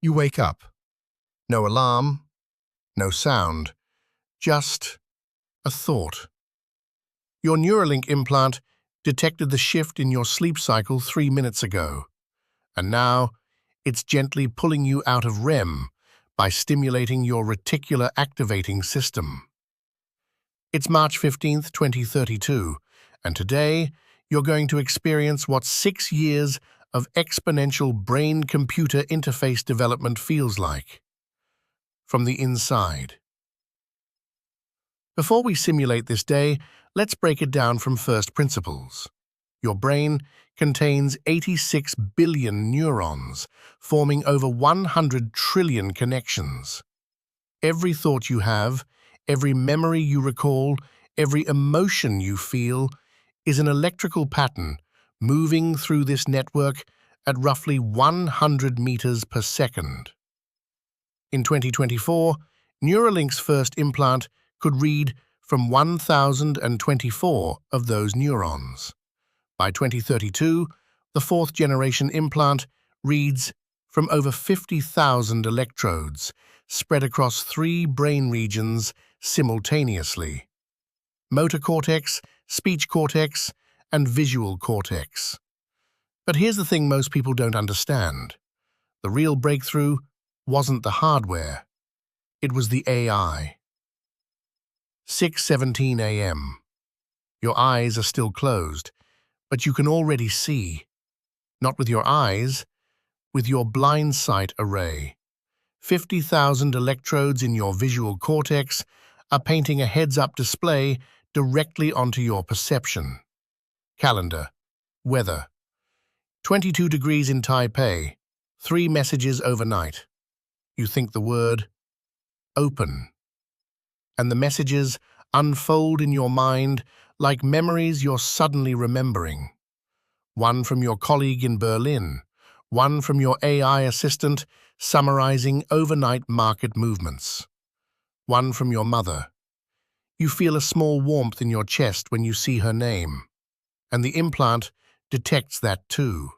You wake up. No alarm, no sound, just a thought. Your Neuralink implant detected the shift in your sleep cycle 3 minutes ago, and now it's gently pulling you out of REM by stimulating your reticular activating system. It's March 15th, 2032, and today you're going to experience what 6 years of exponential brain-computer interface development feels like, from the inside. Before we simulate this day, let's break it down from first principles. Your brain contains 86 billion neurons, forming over 100 trillion connections. Every thought you have, every memory you recall, every emotion you feel is an electrical pattern moving through this network at roughly 100 meters per second. In 2024, Neuralink's first implant could read from 1,024 of those neurons. By 2032, the fourth-generation implant reads from over 50,000 electrodes spread across 3 brain regions simultaneously: motor cortex, speech cortex, and visual cortex. But here's the thing most people don't understand. The real breakthrough wasn't the hardware. It was the AI. 6:17 a.m. Your eyes are still closed, but you can already see. Not with your eyes, with your Blindsight array. 50,000 electrodes in your visual cortex are painting a heads-up display directly onto your perception. Calendar, weather. 22 degrees in Taipei, 3 messages overnight. You think the word open, and the messages unfold in your mind like memories you're suddenly remembering. One from your colleague in Berlin, one from your AI assistant summarizing overnight market movements, one from your mother. You feel a small warmth in your chest when you see her name, and the implant detects that too.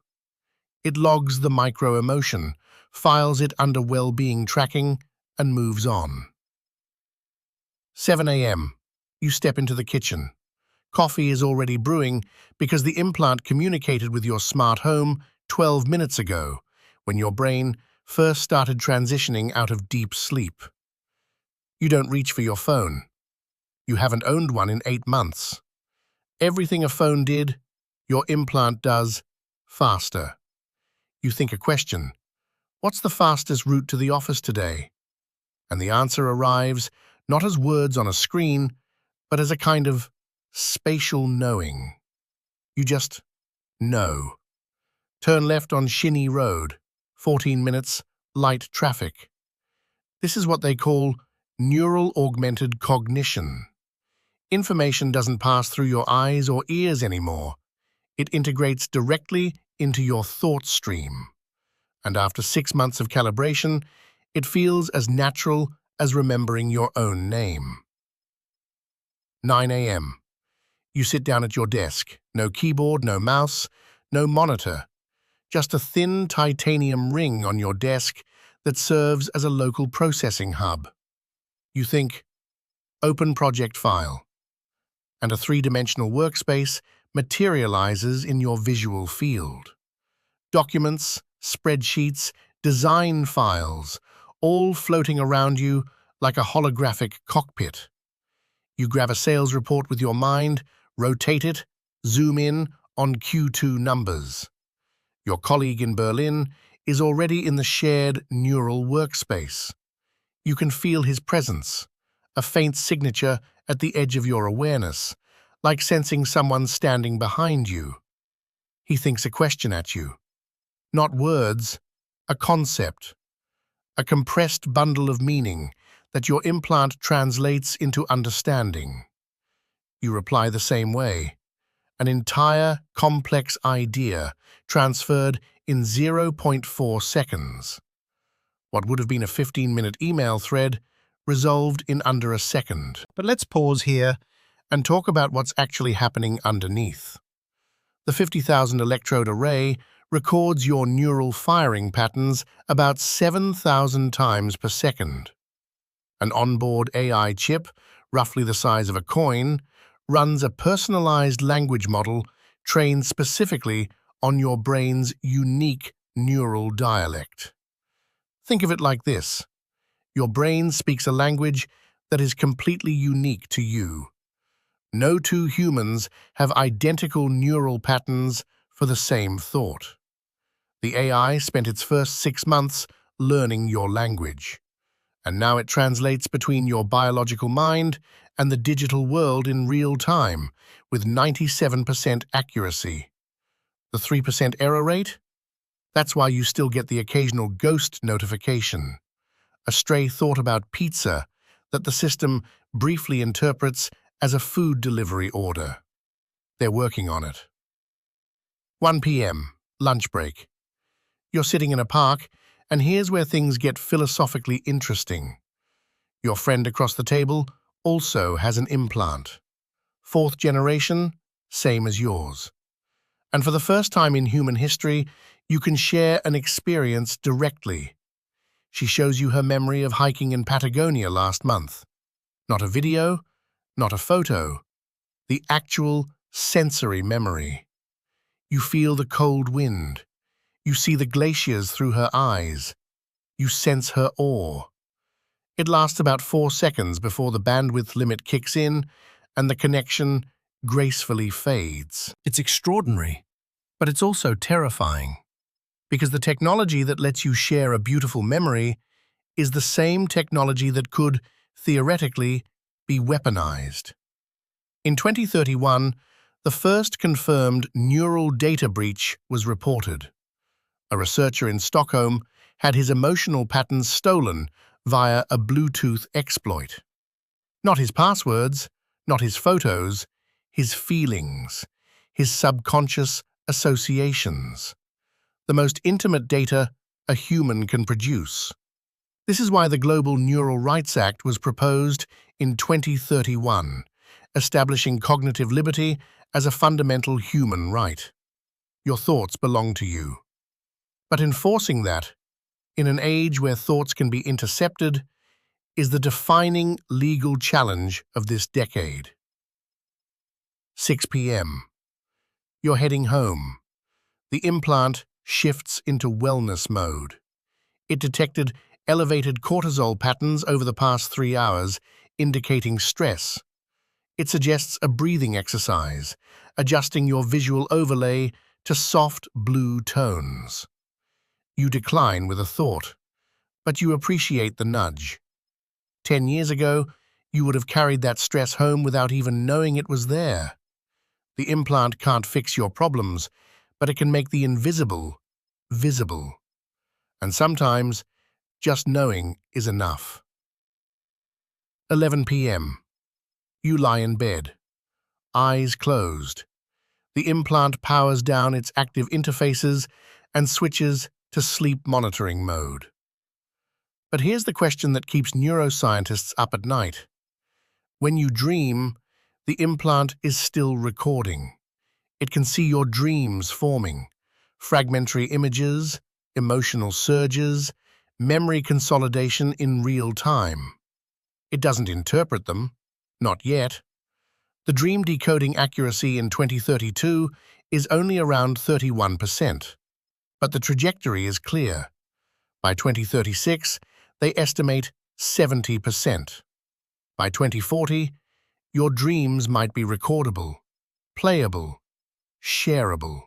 It logs the micro-emotion, files it under well-being tracking, and moves on. 7 a.m. You step into the kitchen. Coffee is already brewing because the implant communicated with your smart home 12 minutes ago, when your brain first started transitioning out of deep sleep. You don't reach for your phone. You haven't owned one in 8 months. Everything a phone did, your implant does faster. You think a question: what's the fastest route to the office today? And the answer arrives not as words on a screen, but as a kind of spatial knowing. You just know. Turn left on Shinny Road, 14 minutes, light traffic. This is what they call neural augmented cognition. Information doesn't pass through your eyes or ears anymore. It integrates directly into your thought stream. And after 6 months of calibration, it feels as natural as remembering your own name. 9 a.m. You sit down at your desk. No keyboard, no mouse, no monitor. Just a thin titanium ring on your desk that serves as a local processing hub. You think, open project file. And a 3-dimensional workspace materializes in your visual field. Documents, spreadsheets, design files, all floating around you like a holographic cockpit. You grab a sales report with your mind, rotate it, zoom in on Q2 numbers. Your colleague in Berlin is already in the shared neural workspace. You can feel his presence, a faint signature at the edge of your awareness, like sensing someone standing behind you. He thinks a question at you. Not words, a concept, a compressed bundle of meaning that your implant translates into understanding. You reply the same way. An entire, complex idea transferred in 0.4 seconds. What would have been a 15-minute email thread resolved in under a second. But let's pause here and talk about what's actually happening underneath. The 50,000 electrode array records your neural firing patterns about 7,000 times per second. An onboard AI chip, roughly the size of a coin, runs a personalized language model trained specifically on your brain's unique neural dialect. Think of it like this. Your brain speaks a language that is completely unique to you. No two humans have identical neural patterns for the same thought. The AI spent its first 6 months learning your language, and now it translates between your biological mind and the digital world in real time with 97% accuracy. The 3% error rate? That's why you still get the occasional ghost notification, a stray thought about pizza that the system briefly interprets as a food delivery order. They're working on it. 1 p.m., lunch break. You're sitting in a park, and here's where things get philosophically interesting. Your friend across the table also has an implant. 4th generation, same as yours. And for the first time in human history, you can share an experience directly. She shows you her memory of hiking in Patagonia last month. Not a video, not a photo. The actual sensory memory. You feel the cold wind. You see the glaciers through her eyes. You sense her awe. It lasts about 4 seconds before the bandwidth limit kicks in and the connection gracefully fades. It's extraordinary, but it's also terrifying, because the technology that lets you share a beautiful memory is the same technology that could, theoretically, be weaponized. In 2031, the first confirmed neural data breach was reported. A researcher in Stockholm had his emotional patterns stolen via a Bluetooth exploit. Not his passwords, not his photos, his feelings, his subconscious associations. The most intimate data a human can produce. This is why the Global Neural Rights Act was proposed in 2031, establishing cognitive liberty as a fundamental human right. Your thoughts belong to you. But enforcing that, in an age where thoughts can be intercepted, is the defining legal challenge of this decade. 6 p.m. You're heading home. The implant shifts into wellness mode. It detected elevated cortisol patterns over the past 3 hours, indicating stress. It suggests a breathing exercise, adjusting your visual overlay to soft blue tones. You decline with a thought, but you appreciate the nudge. 10 years ago, you would have carried that stress home without even knowing it was there. The implant can't fix your problems, but it can make the invisible visible. And sometimes, just knowing is enough. 11 p.m. You lie in bed, eyes closed. The implant powers down its active interfaces and switches to sleep monitoring mode. But here's the question that keeps neuroscientists up at night. When you dream, the implant is still recording. It can see your dreams forming, fragmentary images, emotional surges, memory consolidation in real time. It doesn't interpret them, not yet. The dream decoding accuracy in 2032 is only around 31%. But the trajectory is clear. By 2036, they estimate 70%. By 2040, your dreams might be recordable, playable, shareable.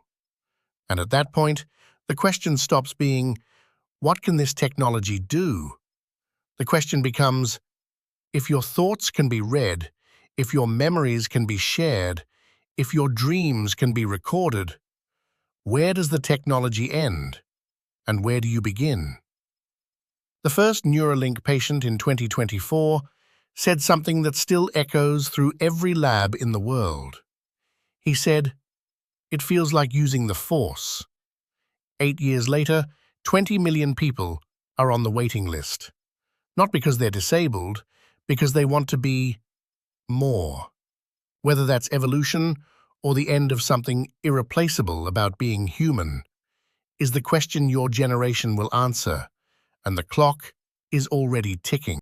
And at that point, the question stops being, what can this technology do? The question becomes, if your thoughts can be read, if your memories can be shared, if your dreams can be recorded, where does the technology end, and where do you begin? The first Neuralink patient in 2024 said something that still echoes through every lab in the world. He said, "It feels like using the Force." 8 years later, 20 million people are on the waiting list. Not because they're disabled, because they want to be more. Whether that's evolution or the end of something irreplaceable about being human, is the question your generation will answer, and the clock is already ticking.